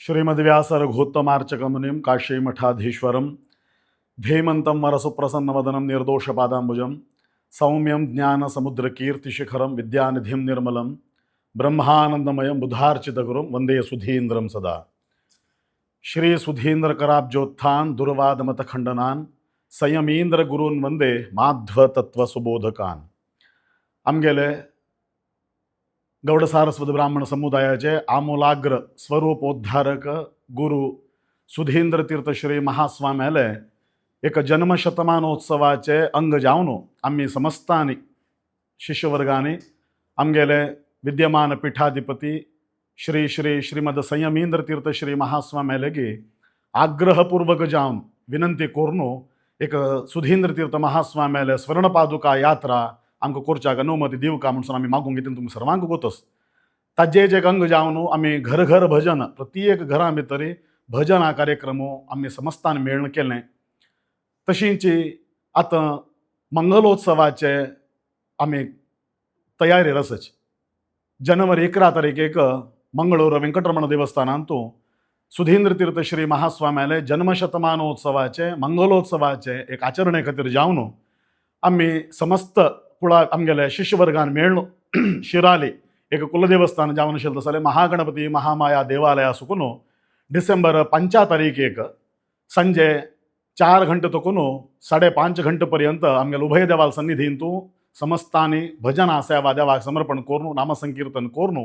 श्रीमद्व्यासरघोत्तमार्चकमुनिं काशीमठाधीश्वरं धीमन्तं वरसुप्रसन्नवदनं निर्दोषपादाम्बुजं सौम्यं ज्ञानसमुद्रकीर्तिशिखरं विद्यानिधिं निर्मलं ब्रह्मानन्दमयं बुधार्चितगुरुं वन्दे सुधीन्द्रं सदा। श्री सुधीन्द्रकराब्जोत्थान दुर्वादमतखण्डनान् संयमींद्र गुरून् वंदे माध्वतत्वसुबोधकान्। आमगेले गौड सारस्वत ब्राह्मण समुदायाचे आमूलाग्र स्वरूपोद्धारक गुरु सुधींद्र तीर्थ श्री महास्वाम्याले एक जन्मशतमानोत्सवाचे अंग जावन आम्ही समस्तांनी शिष्यवर्गाने आमगेले विद्यमान पीठाधिपती श्री श्री श्रीमद संयमींद्र तीर्थ श्री महास्वाम्यालेगी आग्रहपूर्वक जावन विनंती करून एक सुधींद्र तीर्थ महास्वाम्याले स्वर्णपादुका यात्रा आमकां करच्याक अनुमती दिवं का म्हणून आम्ही मागून घेतली तुमकां सर्वांक गोतस ताजेच एक अंग जावन आम्ही घर घर भजन प्रत्येक घरा भितर भजन कार्यक्रम आम्ही समस्तान मेळून केलें। तशींच आतां मंगलोत्सवाचे आम्ही तयारेर आसात। जनवरी 11 तारखेक मंगळूर वेंकटरमण देवस्थानांतू सुधींद्र तीर्थ श्री महास्वाम्याले जन्मशतमानोत्सवाचे मंगलोत्सवाचे एक आचरणे खातीर जावन आम्ही समस्त कुळा आमगेले शिष्यवर्गान मेळून शिराली एक कुलदेवस्थान जावन आशिल्लें तसले महागणपती महामाया देवालया सुकून डिसेंबर 5 तारखेक संजे 4 घंटे तकून 5:30 घंटे पर्यंत आमगेले उभय देवाल सन्निधींतू समस्तांनी भजना सेवा देवाक समर्पण करून नामसंकीर्तन करून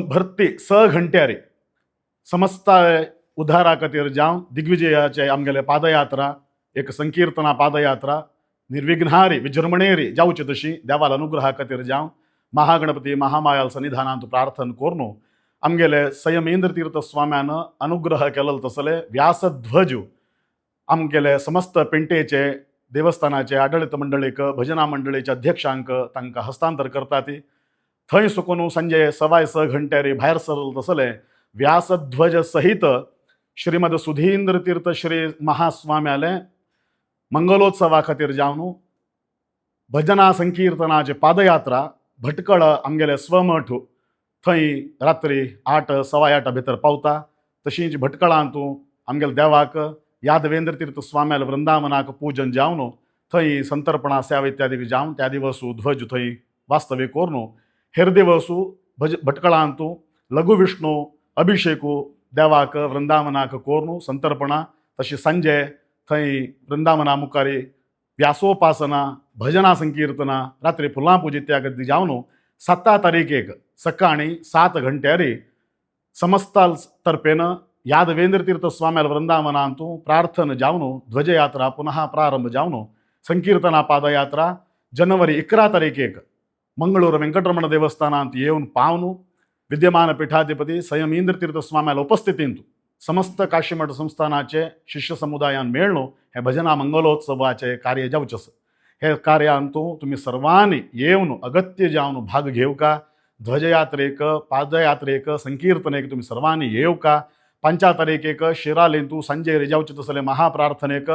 भरती 6 घंट्यारी समस्त उद्धारा खातीर जावन दिग्विजयाचे आमगेले पादयात्रा एक संकीर्तना पादयात्रा निर्विघ्नारी विजृंभणेरी जावची तशी देवाल अनुग्रहा खातीर जावन महागणपती महामायाल सन्निधानांत प्रार्थना करून आमगेले संयमींद्र तीर्थ स्वाम्यान अनुग्रह केलेलो तसले व्यासध्वज आमगेले समस्त पेंटेचे देवस्थानाचे आडळित मंडळीक भजना मंडळीच्या अध्यक्षांक तांकां हस्तांतर करतात। थंय सुकून संजे 6:15 घंट्यारी भायर सरल तसले व्यासध्वज सहित श्रीमद सुधींद्र तीर्थ श्री महास्वाम्याले मंगलोत्सवा खातीर जावन भजना संकीर्तनाचे पादयात्रा भटकळ आमगेले स्वमठ थंय रात्री 8:15 भितर पावता। तशींच भटकळांतू आमगेले देवाक यादवेंद्र तीर्थ स्वाम्याल वृंदावनाक पूजन जावन थंय संतर्पणा सेवा इत्यादी जावन त्या दिवसू ध्वज थंय वास्तव्य करून हेर दिवसू भटकळांतू लघु विष्णू अभिषेकू देवाक वृंदावनाक करून संतर्पणा तशी संजे थंय वृंदावना मुखारी व्यासोपासना भजना संकीर्तना रात्री फुलां पूजा इत्यादी जावन 7 तारखेक सकाळी 7 घंट्यारी समस्ता तर्फेन यादवेंद्र तीर्थ स्वाम्याल वृंदावनांतू प्रार्थना जावन ध्वजयात्रा पुनः प्रारंभ जावन संकीर्तना पादयात्रा जनवरी 11 तारखेक मंगळूर वेंकटरमण देवस्थानांत येवन पावन विद्यमान पीठाधिपती संयमींद्र तीर्थ स्वाम्याल उपस्थितींतू समस्त काशीमठ संस्थानाचे शिष्य समुदायान मेळून हे भजना मंगलोत्सवाचे कार्य जावचें। हे कार्यांतू तुम्ही सर्वांनी येवन अगत्य जावन भाग घेवका। ध्वजयात्रेक पादयात्रेक संकीर्तनेक तुम्ही सर्वांनी येवका। 5 तारखेक शिरालेंतू संजय जावचे तसले महाप्रार्थनेक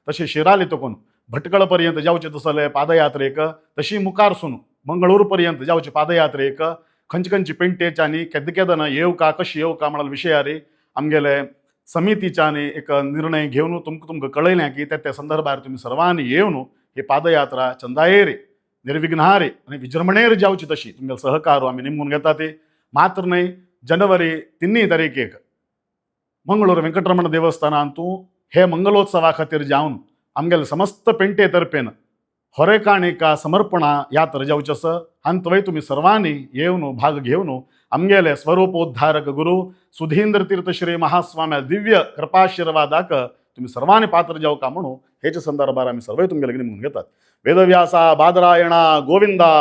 तशी शिराली तकून भटकळ पर्यंत जावचे तसले पादयात्रेक तशी मुखारसून मंगळूर पर्यंत जावचे पादयात्रेक खंयची खंयची पेंटेच्यांनी केद केदन येवका कशी येवका म्हणाल विशयारी आमगेले समितीच्यांनी एक निर्णय घेवन तुमकां कळयलें की त्या संदर्भार तुम्ही सर्वांनी येवन ही पादयात्रा चंदायेरी निर्विघ्नारी आनी विजृंभणेर जावची तशी तुमगे सहकार आमी नेमून घेतात। मात्र न्हय जनवरी 3 तारखेक मंगळूर वेंकटरमण देवस्थानांतू हे मंगलोत्सवा खातीर जावन आमगेले समस्त पेंटे तर्फेन होरेकाणिका समर्पणा यात्रा जावची आसा। अंतवय तुम्ही सर्वांनी येवन भाग घेवन आमगेले स्वरूपोद्धारक गुरु सुधींद्र तीर्थ श्री महास्वाम्या दिव्य कृपाशीर्वादाक तुम्ही सर्वांनी पात्र जावका म्हणून हेच्या संदर्भात आम्ही सर्व तुमगेले घेतात। वेदव्यासा बादरायणा गोविंदा।